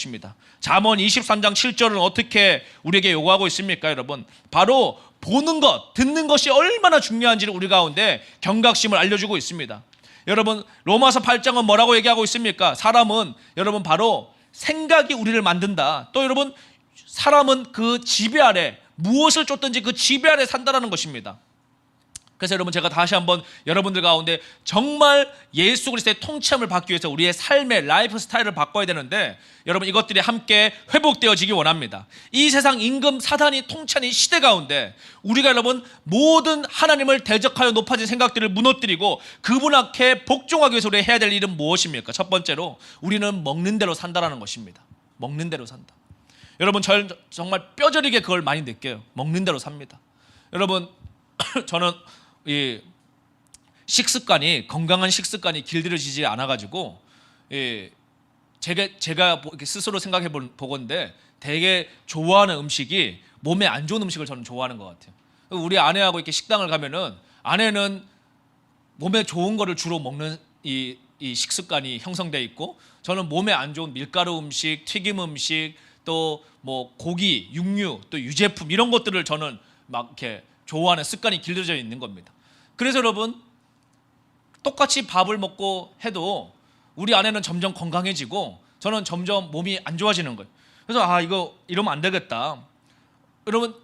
것입니다. 잠언 23장 7절은 어떻게 우리에게 요구하고 있습니까, 여러분? 바로 보는 것, 듣는 것이 얼마나 중요한지를 우리 가운데 경각심을 알려주고 있습니다. 여러분, 로마서 8장은 뭐라고 얘기하고 있습니까? 사람은 여러분 바로 생각이 우리를 만든다. 또 여러분, 사람은 그 지배 아래, 무엇을 쫓든지 그 지배 아래 산다라는 것입니다. 그래서 여러분, 제가 다시 한번 여러분들 가운데 정말 예수 그리스도의 통치함을 받기 위해서 우리의 삶의 라이프 스타일을 바꿔야 되는데, 여러분, 이것들이 함께 회복되어지기 원합니다. 이 세상 임금 사단이 통치하는 시대 가운데 우리가 여러분 모든 하나님을 대적하여 높아진 생각들을 무너뜨리고 그분 앞에 복종하기 위해서 우리가 해야 될 일은 무엇입니까? 첫 번째로 우리는 먹는 대로 산다라는 것입니다. 먹는 대로 산다. 여러분, 정말 뼈저리게 그걸 많이 느껴요. 먹는 대로 삽니다. 여러분, 저는 이 식습관이, 건강한 식습관이 길들여지지 않아가지고, 제가 스스로 생각해 보건데 되게 좋아하는 음식이 몸에 안 좋은 음식을 저는 좋아하는 것 같아요. 우리 아내하고 이렇게 식당을 가면은 아내는 몸에 좋은 거를 주로 먹는 이 식습관이 형성돼 있고, 저는 몸에 안 좋은 밀가루 음식, 튀김 음식, 또 뭐 고기, 육류, 또 유제품 이런 것들을 저는 막 이렇게 좋아하는 습관이 길들여져 있는 겁니다. 그래서 여러분, 똑같이 밥을 먹고 해도 우리 아내는 점점 건강해지고 저는 점점 몸이 안 좋아지는 거예요. 그래서 이거 이러면 안 되겠다. 여러분,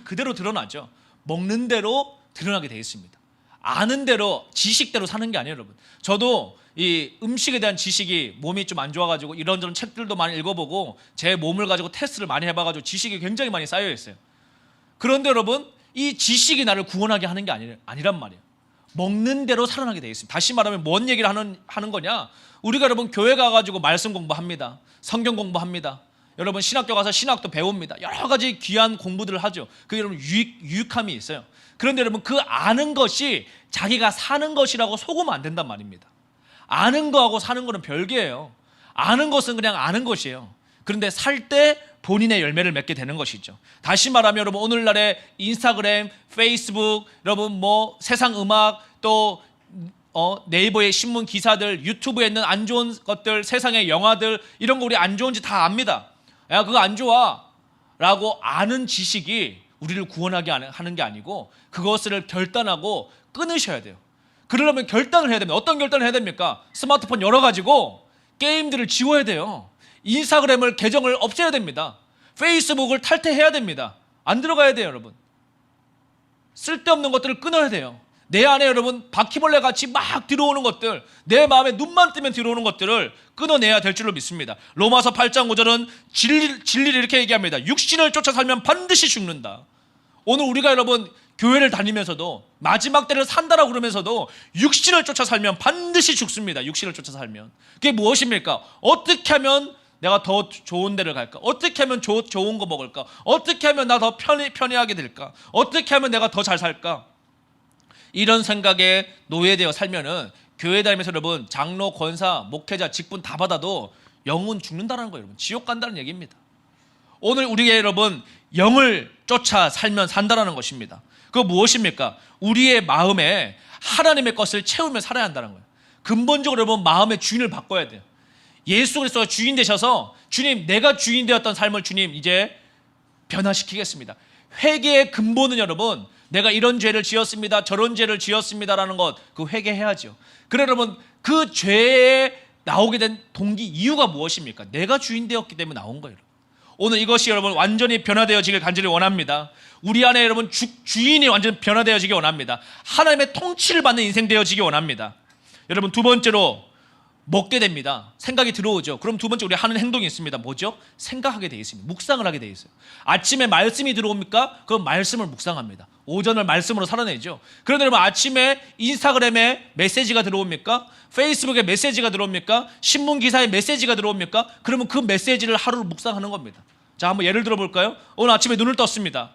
그대로 드러나죠. 먹는 대로 드러나게 되어 있습니다. 아는 대로, 지식대로 사는 게 아니에요, 여러분. 저도 이 음식에 대한 지식이, 몸이 좀 안 좋아가지고 이런저런 책들도 많이 읽어보고 제 몸을 가지고 테스트를 많이 해봐가지고 지식이 굉장히 많이 쌓여 있어요. 그런데 여러분, 이 지식이 나를 구원하게 하는 게 아니란 말이에요. 먹는 대로 살아나게 되어 있습니다. 다시 말하면 뭔 얘기를 하는 거냐? 우리가 여러분 교회 가가지고 말씀 공부합니다. 성경 공부합니다. 여러분 신학교 가서 신학도 배웁니다. 여러 가지 귀한 공부들을 하죠. 그게 여러분 유익함이 있어요. 그런데 여러분, 그 아는 것이 자기가 사는 것이라고 속으면 안 된단 말입니다. 아는 거하고 사는 거는 별개예요. 아는 것은 그냥 아는 것이에요. 그런데 살 때 본인의 열매를 맺게 되는 것이죠. 다시 말하면 여러분, 오늘날의 인스타그램, 페이스북, 여러분 뭐 세상 음악, 또 네이버의 신문 기사들, 유튜브에 있는 안 좋은 것들, 세상의 영화들, 이런 거 우리 안 좋은지 다 압니다. 야, 그거 안 좋아 라고 아는 지식이 우리를 구원하게 하는 게 아니고, 그것을 결단하고 끊으셔야 돼요. 그러려면 결단을 해야 됩니다. 어떤 결단을 해야 됩니까? 스마트폰 열어가지고 게임들을 지워야 돼요. 인스타그램을 계정을 없애야 됩니다. 페이스북을 탈퇴해야 됩니다. 안 들어가야 돼요, 여러분. 쓸데없는 것들을 끊어야 돼요. 내 안에 여러분 바퀴벌레 같이 막 들어오는 것들, 내 마음에 눈만 뜨면 들어오는 것들을 끊어내야 될 줄로 믿습니다. 로마서 8장 5절은 진리를 이렇게 얘기합니다. 육신을 쫓아 살면 반드시 죽는다. 오늘 우리가 여러분 교회를 다니면서도 마지막 때를 산다라고 그러면서도 육신을 쫓아 살면 반드시 죽습니다. 육신을 쫓아 살면. 그게 무엇입니까? 어떻게 하면 내가 더 좋은 데를 갈까? 어떻게 하면 좋은 거 먹을까? 어떻게 하면 나 더 편리하게 될까? 어떻게 하면 내가 더 잘 살까? 이런 생각에 노예되어 살면은 교회 다니면서 여러분 장로, 권사, 목회자, 직분 다 받아도 영은 죽는다는 거예요, 여러분. 지옥 간다는 얘기입니다. 오늘 우리가 여러분 영을 쫓아 살면 산다는 것입니다. 그거 무엇입니까? 우리의 마음에 하나님의 것을 채우며 살아야 한다는 거예요. 근본적으로 여러분 마음의 주인을 바꿔야 돼요. 예수 그리스도가 주인 되셔서, 주님, 내가 주인 되었던 삶을 주님 이제 변화시키겠습니다. 회개의 근본은 여러분, 내가 이런 죄를 지었습니다, 저런 죄를 지었습니다라는 것, 그 회개해야죠. 그래 여러분, 그 죄에 나오게 된 동기, 이유가 무엇입니까? 내가 주인 되었기 때문에 나온 거예요. 오늘 이것이 여러분 완전히 변화되어지길 간절히 원합니다. 우리 안에 여러분 주인이 완전히 변화되어지기 원합니다. 하나님의 통치를 받는 인생 되어지기 원합니다. 여러분, 두 번째로 먹게 됩니다. 생각이 들어오죠. 그럼 두 번째 우리 하는 행동이 있습니다. 뭐죠? 생각하게 되어 있습니다. 묵상을 하게 되어 있어요. 아침에 말씀이 들어옵니까? 그럼 말씀을 묵상합니다. 오전을 말씀으로 살아내죠. 그런데 여러분, 아침에 인스타그램에 메시지가 들어옵니까? 페이스북에 메시지가 들어옵니까? 신문 기사에 메시지가 들어옵니까? 그러면 그 메시지를 하루를 묵상하는 겁니다. 자, 한번 예를 들어 볼까요? 오늘 아침에 눈을 떴습니다.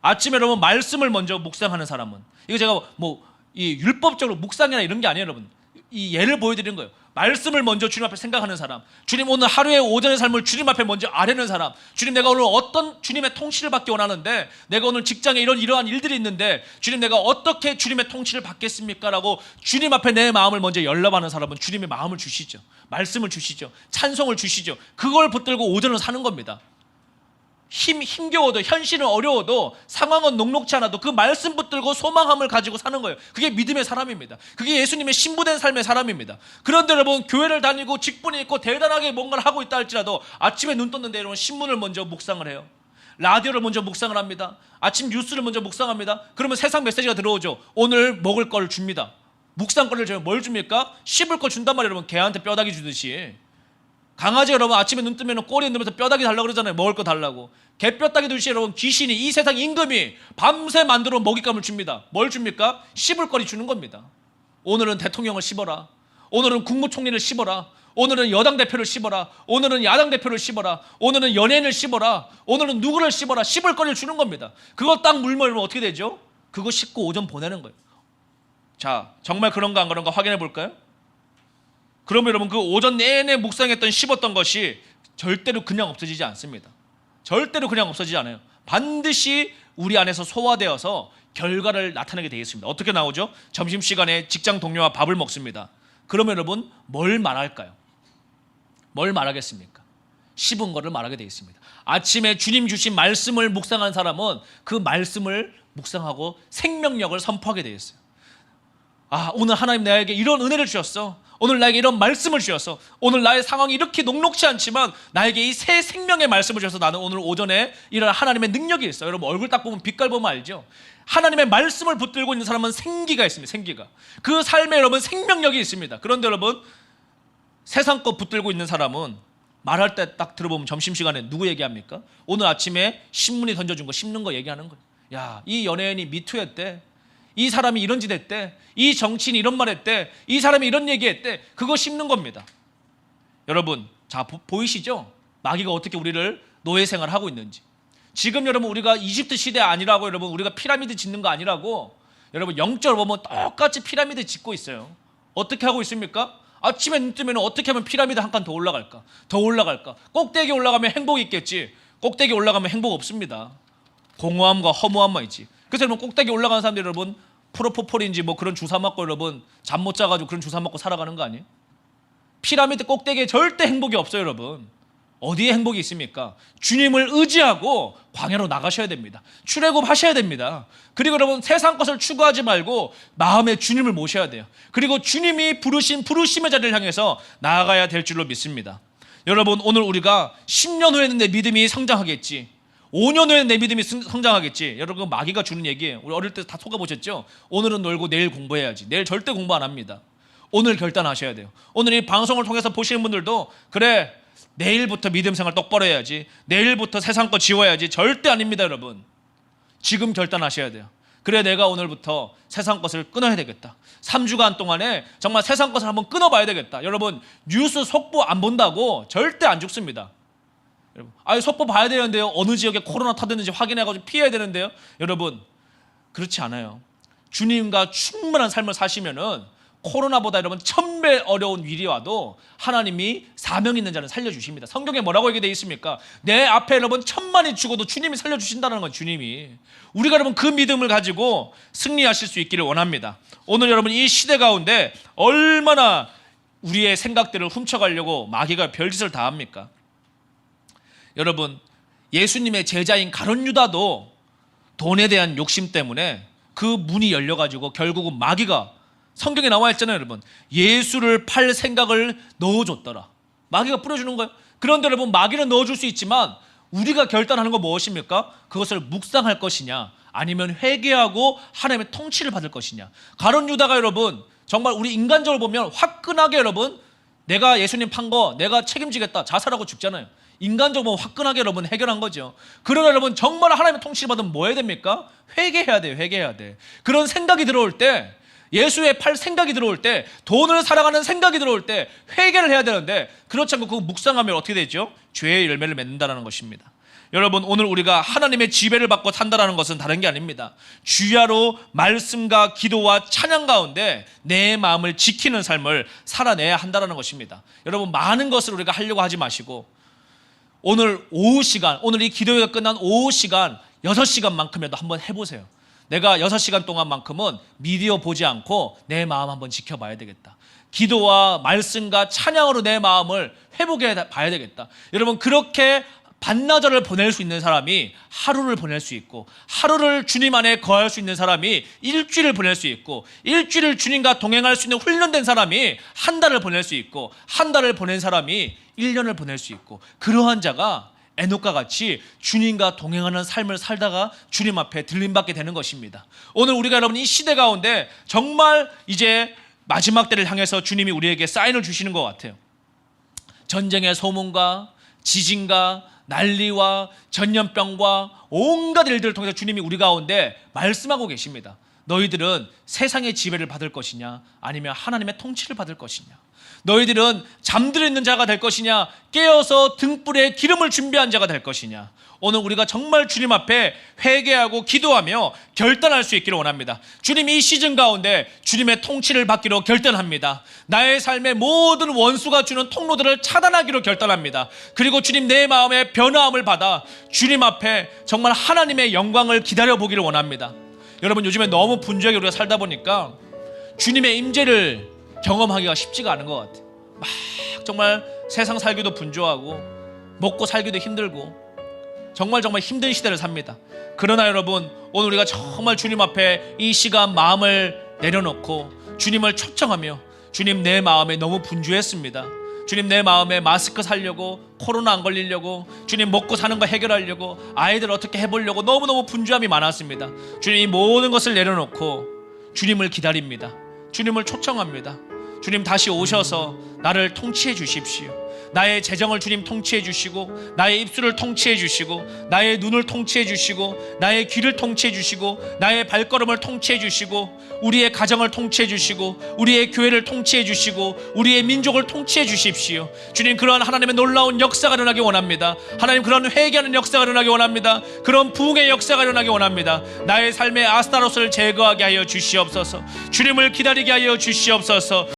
아침에 여러분 말씀을 먼저 묵상하는 사람은, 이거 제가 뭐 이 율법적으로 묵상이나 이런 게 아니에요, 여러분. 이 예를 보여드리는 거예요. 말씀을 먼저 주님 앞에 생각하는 사람, 주님 오늘 하루의 오전의 삶을 주님 앞에 먼저 아뢰는 사람, 주님 내가 오늘 어떤 주님의 통치를 받기 원하는데, 내가 오늘 직장에 이러한 일들이 있는데 주님 내가 어떻게 주님의 통치를 받겠습니까? 라고 주님 앞에 내 마음을 먼저 열람하는 사람은 주님의 마음을 주시죠. 말씀을 주시죠. 찬송을 주시죠. 그걸 붙들고 오전을 사는 겁니다. 힘겨워도, 현실은 어려워도, 상황은 녹록치 않아도 그 말씀 붙들고 소망함을 가지고 사는 거예요. 그게 믿음의 사람입니다. 그게 예수님의 신부된 삶의 사람입니다. 그런데 여러분, 교회를 다니고 직분이 있고 대단하게 뭔가를 하고 있다 할지라도 아침에 눈 떴는데 여러분 신문을 먼저 묵상을 해요. 라디오를 먼저 묵상을 합니다. 아침 뉴스를 먼저 묵상합니다. 그러면 세상 메시지가 들어오죠. 오늘 먹을 걸 줍니다. 묵상거리를 주면 뭘 줍니까? 씹을 거 준단 말이에요. 여러분, 개한테 뼈다귀 주듯이. 강아지 여러분 아침에 눈 뜨면 꼬리 흔들면서 뼈다귀 달라고 그러잖아요. 먹을 거 달라고. 개 뼈다귀 주듯이 여러분 귀신이, 이 세상 임금이 밤새 만들어 먹잇감을 줍니다. 뭘 줍니까? 씹을 거리 주는 겁니다. 오늘은 대통령을 씹어라. 오늘은 국무총리를 씹어라. 오늘은 여당 대표를 씹어라. 오늘은 야당 대표를 씹어라. 오늘은 연예인을 씹어라. 오늘은 누구를 씹어라. 씹을 거리를 주는 겁니다. 그거 딱 물면 어떻게 되죠? 그거 씹고 오전 보내는 거예요. 자, 정말 그런가 안 그런가 확인해 볼까요? 그러면 여러분 그 오전 내내 묵상했던 씹었던 것이 절대로 그냥 없어지지 않습니다. 절대로 그냥 없어지지 않아요. 반드시 우리 안에서 소화되어서 결과를 나타내게 되어 있습니다. 어떻게 나오죠? 점심시간에 직장 동료와 밥을 먹습니다. 그러면 여러분 뭘 말할까요? 뭘 말하겠습니까? 씹은 거를 말하게 되어 있습니다. 아침에 주님 주신 말씀을 묵상한 사람은 그 말씀을 묵상하고 생명력을 선포하게 되어 있어요. 아, 오늘 하나님 나에게 이런 은혜를 주셨어. 오늘 나에게 이런 말씀을 주셨어. 오늘 나의 상황이 이렇게 녹록치 않지만 나에게 이 새 생명의 말씀을 주셔서 나는 오늘 오전에 이런 하나님의 능력이 있어. 여러분 얼굴 딱 보면 빛깔 보면 알죠? 하나님의 말씀을 붙들고 있는 사람은 생기가 있습니다. 생기가. 그 삶에 여러분 생명력이 있습니다. 그런데 여러분 세상 것 붙들고 있는 사람은 말할 때 딱 들어보면 점심시간에 누구 얘기합니까? 오늘 아침에 신문이 던져준 거 씹는 거 얘기하는 거예요. 야, 이 연예인이 미투했대. 이 사람이 이런 짓 했대. 이 정치인이 이런 말 했대. 이 사람이 이런 얘기 했대. 그거 씹는 겁니다. 여러분, 자 보이시죠? 마귀가 어떻게 우리를 노예 생활하고 있는지. 지금 여러분 우리가 이집트 시대 아니라고, 여러분 우리가 피라미드 짓는 거 아니라고, 여러분 영적으로 보면 똑같이 피라미드 짓고 있어요. 어떻게 하고 있습니까? 아침에 눈 뜨면 어떻게 하면 피라미드 한 칸 더 올라갈까? 더 올라갈까? 꼭대기 올라가면 행복이 있겠지. 꼭대기 올라가면 행복 없습니다. 공허함과 허무함만 있지. 그래서 여러분 꼭대기 올라가는 사람들 여러분 프로포폴인지 뭐 그런 주사 맞고 여러분 잠 못 자가지고 그런 주사 맞고 살아가는 거 아니에요? 피라미드 꼭대기에 절대 행복이 없어요. 여러분 어디에 행복이 있습니까? 주님을 의지하고 광야로 나가셔야 됩니다. 출애굽하셔야 됩니다. 그리고 여러분 세상 것을 추구하지 말고 마음에 주님을 모셔야 돼요. 그리고 주님이 부르신 부르심의 자리를 향해서 나아가야 될 줄로 믿습니다. 여러분 오늘 우리가 10년 후에는 내 믿음이 성장하겠지, 5년 후에는 내 믿음이 성장하겠지. 여러분 마귀가 주는 얘기예요. 우리 어릴 때 다 속아보셨죠? 오늘은 놀고 내일 공부해야지. 내일 절대 공부 안 합니다. 오늘 결단하셔야 돼요. 오늘 이 방송을 통해서 보시는 분들도 그래 내일부터 믿음 생활 똑바로 해야지, 내일부터 세상 거 지워야지. 절대 아닙니다. 여러분 지금 결단하셔야 돼요. 그래 내가 오늘부터 세상 것을 끊어야 되겠다. 3주간 동안에 정말 세상 것을 한번 끊어봐야 되겠다. 여러분 뉴스 속보 안 본다고 절대 안 죽습니다. 여러분, 속보 봐야 되는데요. 어느 지역에 코로나 터졌는지 확인해가지고 피해야 되는데요. 여러분 그렇지 않아요. 주님과 충분한 삶을 사시면은 코로나보다 여러분 1000배 어려운 위기 와도 하나님이 사명 있는 자는 살려주십니다. 성경에 뭐라고 얘기되어 있습니까? 내 앞에 여러분 1000만이 죽어도 주님이 살려주신다는 건 주님이. 우리가 여러분 그 믿음을 가지고 승리하실 수 있기를 원합니다. 오늘 여러분 이 시대 가운데 얼마나 우리의 생각들을 훔쳐가려고 마귀가 별짓을 다 합니까? 여러분 예수님의 제자인 가룟 유다도 돈에 대한 욕심 때문에 그 문이 열려가지고 결국은 마귀가, 성경에 나와 있잖아요. 여러분 예수를 팔 생각을 넣어줬더라. 마귀가 뿌려주는 거예요. 그런데 여러분 마귀는 넣어줄 수 있지만 우리가 결단하는 건 무엇입니까? 그것을 묵상할 것이냐 아니면 회개하고 하나님의 통치를 받을 것이냐. 가룟 유다가 여러분 정말 우리 인간적으로 보면 화끈하게 여러분 내가 예수님 판 거 내가 책임지겠다 자살하고 죽잖아요. 인간적으로 화끈하게 여러분 해결한 거죠. 그러나 여러분 정말 하나님의 통치를 받으면 뭐 해야 됩니까? 회개해야 돼요. 회개해야 돼. 그런 생각이 들어올 때, 예수의 팔 생각이 들어올 때, 돈을 사랑하는 생각이 들어올 때 회개를 해야 되는데 그렇지 않고 그거 묵상하면 어떻게 되죠? 죄의 열매를 맺는다는 것입니다. 여러분, 오늘 우리가 하나님의 지배를 받고 산다는 것은 다른 게 아닙니다. 주야로 말씀과 기도와 찬양 가운데 내 마음을 지키는 삶을 살아내야 한다는 것입니다. 여러분, 많은 것을 우리가 하려고 하지 마시고 오늘 오후 시간, 오늘 이 기도회가 끝난 오후 시간 6시간만큼이라도 한번 해보세요. 내가 6시간 동안만큼은 미디어 보지 않고 내 마음 한번 지켜봐야 되겠다. 기도와 말씀과 찬양으로 내 마음을 회복해 봐야 되겠다. 여러분, 그렇게 반나절을 보낼 수 있는 사람이 하루를 보낼 수 있고, 하루를 주님 안에 거할 수 있는 사람이 일주일을 보낼 수 있고, 일주일을 주님과 동행할 수 있는 훈련된 사람이 한 달을 보낼 수 있고, 한 달을 보낸 사람이 1년을 보낼 수 있고, 그러한 자가 에녹과 같이 주님과 동행하는 삶을 살다가 주님 앞에 들림받게 되는 것입니다. 오늘 우리가 여러분 이 시대 가운데 정말 이제 마지막 때를 향해서 주님이 우리에게 사인을 주시는 것 같아요. 전쟁의 소문과 지진과 난리와 전염병과 온갖 일들을 통해서 주님이 우리 가운데 말씀하고 계십니다. 너희들은 세상의 지배를 받을 것이냐, 아니면 하나님의 통치를 받을 것이냐. 너희들은 잠들어 있는 자가 될 것이냐, 깨어서 등불에 기름을 준비한 자가 될 것이냐. 오늘 우리가 정말 주님 앞에 회개하고 기도하며 결단할 수 있기를 원합니다. 주님, 이 시즌 가운데 주님의 통치를 받기로 결단합니다. 나의 삶의 모든 원수가 주는 통로들을 차단하기로 결단합니다. 그리고 주님, 내 마음의 변화함을 받아 주님 앞에 정말 하나님의 영광을 기다려보기를 원합니다. 여러분, 요즘에 너무 분주하게 우리가 살다 보니까 주님의 임재를 경험하기가 쉽지가 않은 것 같아요. 막 정말 세상 살기도 분주하고 먹고 살기도 힘들고 정말 힘든 시대를 삽니다. 그러나 여러분, 오늘 우리가 정말 주님 앞에 이 시간 마음을 내려놓고 주님을 초청하며, 주님, 내 마음에 너무 분주했습니다. 주님, 내 마음에 마스크 살려고, 코로나 안 걸리려고, 주님 먹고 사는 거 해결하려고, 아이들 어떻게 해보려고 너무너무 분주함이 많았습니다. 주님, 이 모든 것을 내려놓고 주님을 기다립니다. 주님을 초청합니다. 주님, 다시 오셔서 나를 통치해 주십시오. 나의 재정을 주님 통치해 주시고, 나의 입술을 통치해 주시고, 나의 눈을 통치해 주시고, 나의 귀를 통치해 주시고, 나의 발걸음을 통치해 주시고, 우리의 가정을 통치해 주시고, 우리의 교회를 통치해 주시고, 우리의 민족을 통치해 주십시오. 주님, 그러한 하나님의 놀라운 역사가 일어나기 원합니다. 하나님, 그런 회개하는 역사가 일어나기 원합니다. 그런 부흥의 역사가 일어나기 원합니다. 나의 삶의 아스타로스를 제거하게 하여 주시옵소서. 주님을 기다리게 하여 주시옵소서.